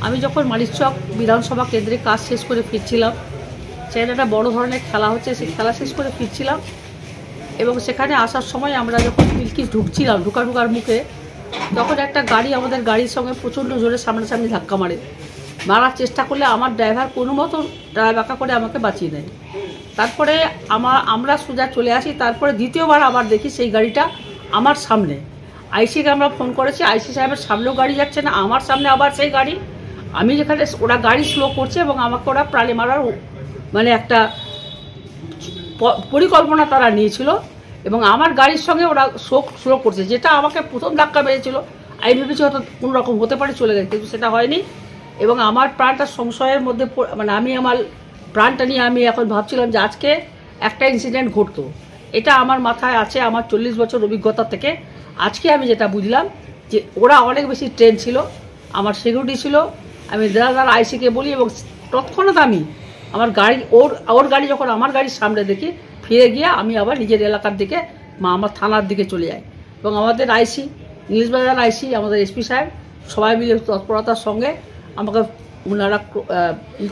আমি যখন মালিকচক বিধানসভা কেন্দ্রে কাজ শেষ করে ফিরছিলাম, সেখানে একটা বড় ধরনের খেলা হচ্ছে, সেই খেলা শেষ করে ফিরছিলাম এবং সেখানে আসার সময় আমরা যখন বিলকিস ঢুকছিলাম, ঢুকার মুখে তখন একটা গাড়ি আমাদের গাড়ির সঙ্গে প্রচণ্ড জোরে সামনাসামনি ধাক্কা মারার চেষ্টা করলে আমার ড্রাইভার কোনো মতো বাঁকা করে আমাকে বাঁচিয়ে নেয়। তারপরে আমরা সোজা চলে আসি। তারপরে দ্বিতীয়বার আবার দেখি সেই গাড়িটা আমার সামনে। আইসিকে আমরা ফোন করেছি, আইসি সাহেবের সামনেও গাড়ি যাচ্ছে না, আমার সামনে আবার সেই গাড়ি। আমি যেখানে ওরা গাড়ি স্লো করছে এবং আমাকে ওরা প্রাণে মারার মানে একটা পরিকল্পনা তারা নিয়েছিল এবং আমার গাড়ির সঙ্গে ওরা স্লো করছে, যেটা আমাকে প্রথম ধাক্কা মেরেছিল। আমি ভেবেছি হয়তো কোনো রকম হতে পারে, চলে গেছে, কিন্তু সেটা হয়নি এবং আমার প্রাণটা সংশয়ের মধ্যে, মানে আমি আমার প্রাণটা নিয়ে আমি এখন ভাবছিলাম যে আজকে একটা ইনসিডেন্ট ঘটতো। এটা আমার মাথায় আছে আমার 40 বছর অভিজ্ঞতা থেকে। আজকে আমি যেটা বুঝলাম যে ওরা অনেক বেশি ট্রেন ছিল, আমার সিকিউরিটি ছিল। আমি দাদার আইসিকে বলি এবং তৎক্ষণাৎ আমি আমার গাড়ি ওর গাড়ি যখন আমার গাড়ির সামনে দেখি, ফিরে গিয়ে আমি আবার নিজের এলাকার দিকে আমার থানার দিকে চলে যাই এবং আমাদের আইসি, নীলবাজার আইসি, আমাদের এসপি সাহেব সবাই মিলে তৎপরতার সঙ্গে আমাকে ওনারা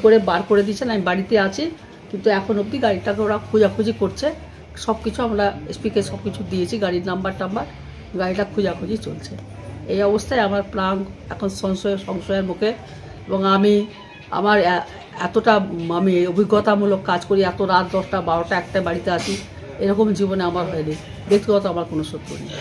করে বার করে দিয়েছেন। আমি বাড়িতে আছি, কিন্তু এখন অবধি গাড়িটাকে ওরা খোঁজাখুঁজি করছে। সব কিছু আমরা এসপিকে সব কিছু দিয়েছি, গাড়ির নাম্বার, গাড়িটা খোঁজাখুঁজি চলছে। এই অবস্থায় আমার প্রাণ এখন সংশয়ের মুখে এবং আমার এতটা আমি অভিজ্ঞতামূলক কাজ করি, এত রাত 10টা 12টা 1টা বাড়িতে আছি, এরকম জীবনে আমার হয়নি। ব্যক্তিগত আমার কোনো শত্রু নেই।